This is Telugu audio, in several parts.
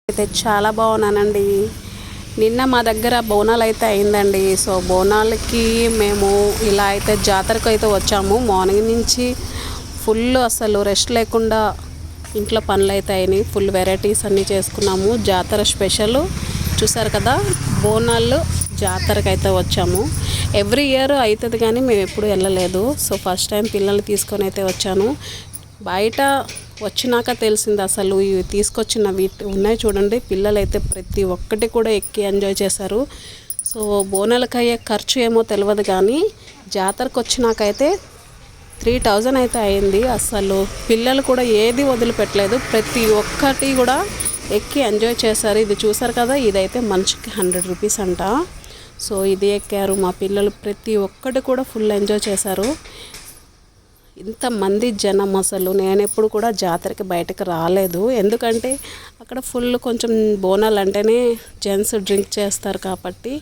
అయితే చాలా బాగున్నానండి. నిన్న మా దగ్గర బోనాలు అయితే అయిందండి. సో బోనాలకి మేము ఇలా అయితే జాతరకు అయితే వచ్చాము. మార్నింగ్ నుంచి ఫుల్ అసలు రెస్ట్ లేకుండా ఇంట్లో పనులు అయితే అయినాయి. ఫుల్ వెరైటీస్ అన్నీ చేసుకున్నాము. జాతర స్పెషల్ చూసారు కదా, బోనాలు జాతరకు అయితే వచ్చాము. ఎవ్రీ ఇయర్ అవుతుంది కానీ మేము ఎప్పుడు వెళ్ళలేదు. సో ఫస్ట్ టైం పిల్లల్ని తీసుకొని అయితే వచ్చాను. బయట వచ్చినాక తెలిసింది అసలు ఇవి తీసుకొచ్చిన వీటి ఉన్నాయి చూడండి. పిల్లలు అయితే ప్రతి ఒక్కటి కూడా ఎక్కి ఎంజాయ్ చేశారు. సో బోనాలకు అయ్యే ఖర్చు ఏమో తెలియదు కానీ జాతరకు వచ్చినాకైతే 3000 అయితే అయింది. అసలు పిల్లలు కూడా ఏది వదిలిపెట్టలేదు, ప్రతి ఒక్కటి కూడా ఎక్కి ఎంజాయ్ చేశారు. ఇది చూసారు కదా, ఇదైతే మనిషికి 100 రూపీస్ అంట. సో ఇది ఎక్కారు మా పిల్లలు, ప్రతి ఒక్కటి కూడా ఫుల్ ఎంజాయ్ చేశారు. ఇంతమంది జనం, అసలు నేను ఎప్పుడు కూడా జాతరకి బయటకు రాలేదు. ఎందుకంటే అక్కడ ఫుల్ కొంచెం బోనాలు అంటేనే జెంట్స్ డ్రింక్ చేస్తారు కాబట్టి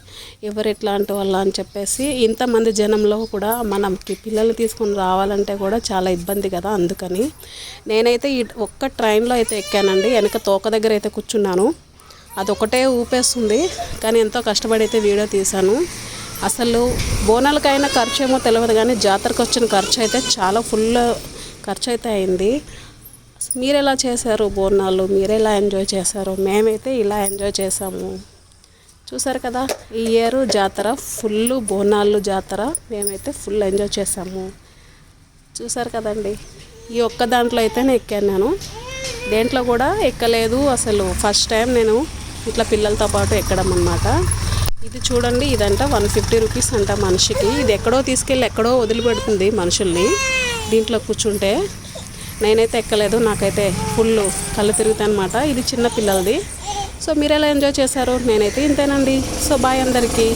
ఎవరు ఎట్లాంటి వాళ్ళు అని చెప్పేసి ఇంతమంది జనంలో కూడా మనకి పిల్లల్ని తీసుకొని రావాలంటే కూడా చాలా ఇబ్బంది కదా. అందుకని నేనైతే ఈ ఒక్క ట్రైన్లో అయితే ఎక్కానండి. వెనక తోక దగ్గర అయితే కూర్చున్నాను. అదొకటే ఊపేస్తుంది కానీ ఎంతో కష్టపడి అయితే వీడియో తీశాను. అసలు బోనాలకైనా ఖర్చు ఏమో తెలియదు కానీ జాతరకు వచ్చిన ఖర్చు అయితే చాలా ఫుల్ ఖర్చు అయితే అయింది. మీరు ఎలా చేశారు బోనాలు, మీరు ఎలా ఎంజాయ్ చేశారు? మేమైతే ఇలా ఎంజాయ్ చేసాము. చూసారు కదా, ఈ ఇయర్ జాతర ఫుల్ బోనాలు జాతర, మేమైతే ఫుల్ ఎంజాయ్ చేసాము. చూసారు కదండి, ఈ ఒక్క దాంట్లో అయితేనే ఎక్కాను. నేను దేంట్లో కూడా ఎక్కలేదు. అసలు ఫస్ట్ టైం నేను ఇట్లా పిల్లలతో పాటు ఎక్కడం అన్నమాట. ఇది చూడండి, ఇదంట 150 రూపీస్ అంట మనిషికి. ఇది ఎక్కడో తీసుకెళ్ళి ఎక్కడో వదిలిపెడుతుంది మనుషుల్ని దీంట్లో కూర్చుంటే. నేనైతే ఎక్కలేదు, నాకైతే ఫుల్ కళ్ళు తిరుగుతాయి అనమాట. ఇది చిన్న పిల్లలది. సో మీరు ఎలా ఎంజాయ్ చేశారు? నేనైతే ఇంతేనండి. సో బాయ్ అందరికీ.